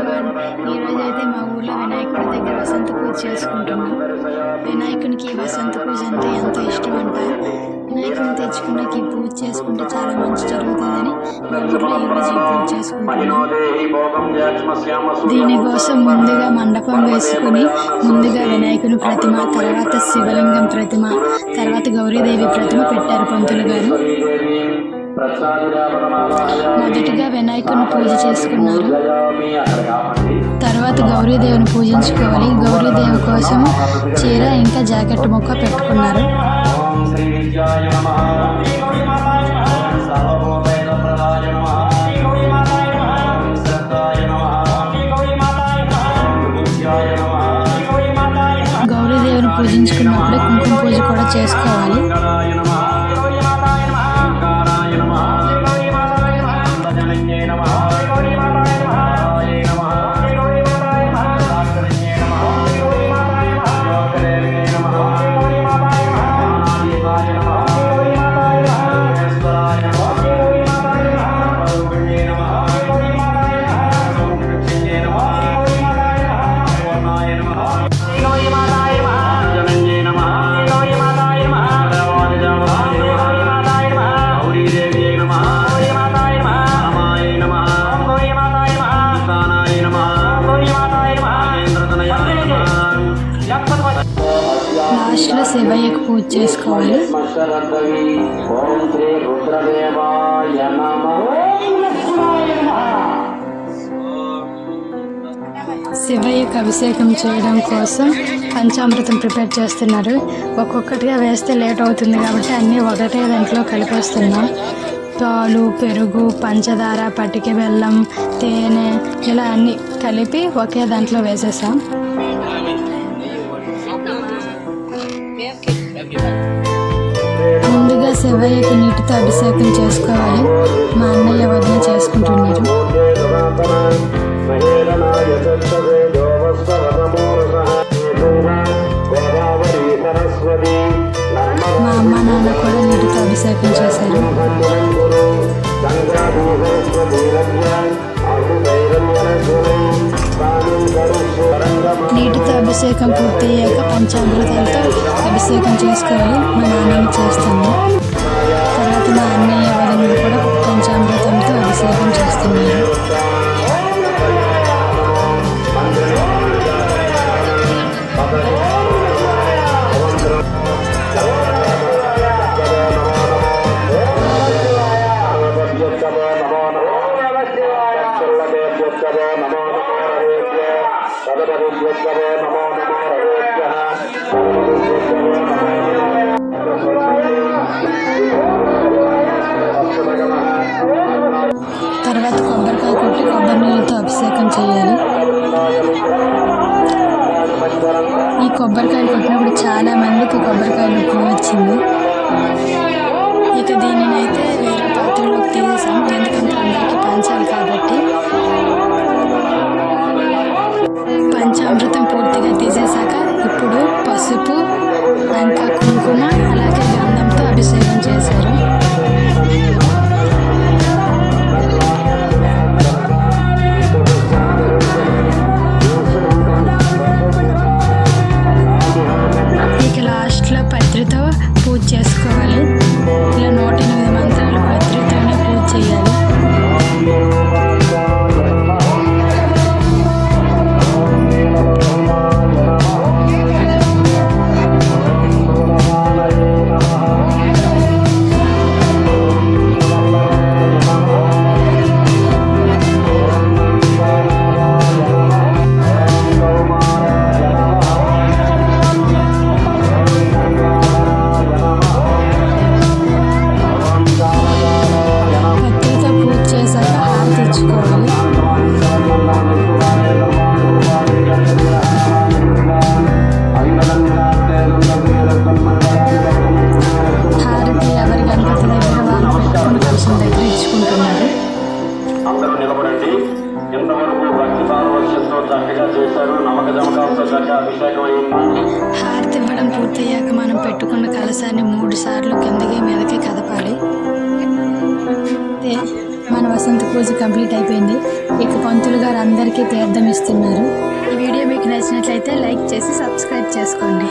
One. ఈరోజు అయితే మా ఊర్లో వినాయకుడి దగ్గర వసంత పూజ చేసుకుంటున్నాం. వినాయకునికి వసంత పూజ అంటే ఎంతో ఇష్టం అంట. వినాయకుడిని తెచ్చుకున్నాక ఈ పూజ చేసుకుంటే చాలా మంచి జరుగుతుందని మా ఊర్లో ఈరోజు ఈ పూజ చేసుకుంటున్నాం. దీనికోసం ముందుగా మండపం వేసుకుని ముందుగా వినాయకుని ప్రతిమ, తర్వాత శివలింగం ప్రతిమ, తర్వాత గౌరీదేవి ప్రతిమ పెట్టారు పంతులు గారు. మొదటిగా వినాయకుడిని పూజ చేసుకున్నారు. తర్వాత గౌరీదేవిని పూజించుకోవాలి. గౌరీదేవి కోసం చీర ఇంకా జాకెట్ ముక్క పెట్టుకున్నారు. గౌరీదేవిని పూజించుకున్నప్పుడే కుంకుమ పూజ కూడా చేసుకోవాలి. లాస్ట్లో శివయ్యకు పూజ చేసుకోవాలి. శివయ్యకు అభిషేకం చేయడం కోసం పంచామృతం ప్రిపేర్ చేస్తున్నారు. ఒక్కొక్కటిగా వేస్తే లేట్ అవుతుంది కాబట్టి అన్నీ ఒకటే దాంట్లో కలిపేస్తున్నాం. పాలు, పెరుగు, పంచదార, పటిక బెల్లం, తేనె ఇలా అన్నీ కలిపి ఒకే దాంట్లో వేసేసాం. ముందుగా శివయ్యకి నీటితో అభిషేకం చేసుకోవాలి. మా అన్నయ్య వదిన చేసుకుంటున్నారు. మా అమ్మ నాన్న కూడా నీటితో అభిషేకం చేశారు. నీటితో అభిషేకం పూర్తయ్యాక పంచామృతాలతో అభిషేకం చేసుకోవాలి. మా నాన్నమ్మ చేస్తుంది. తర్వాత మా అన్నయ్య వదినలు కూడా పంచామృతంతో అభిషేకం చేస్తున్నారు. తర్వాత కొబ్బరికాయ కొట్టి కొబ్బరి నీళ్ళతో అభిషేకం చేయాలి. ఈ కొబ్బరికాయలు కొట్టినప్పుడు చాలా మందికి కొబ్బరికాయలు ఎక్కువ వచ్చింది. ఇక దీనిని అయితే వేరే పాత్రలోకి తీసేసాం, ఎందుకంటే అందరికీ పంచాలి కాబట్టి. పంచామృతం పూర్తిగా తీసేశాక ఇప్పుడు పసుపు, ఇంకా కుంకుమ, అలాగే గంధంతో అభిషేకం చేశారు. ఇక లాస్ట్లో పత్రితో పూజ చేసుకోవాలి. ఇలా 108 మంత్రాలు పత్రితోనే పూజ చేయాలి. హారతి ఇవ్వడం పూర్తయ్యాక మనం పెట్టుకున్న కలశాన్ని 3 సార్లు కిందకి మీదకి కదపాలి. మన వసంత పూజ కంప్లీట్ అయిపోయింది. ఇక పంతులు గారు అందరికీ తీర్థం ఇస్తున్నారు. ఈ వీడియో మీకు నచ్చినట్లయితే లైక్ చేసి సబ్స్క్రైబ్ చేసుకోండి.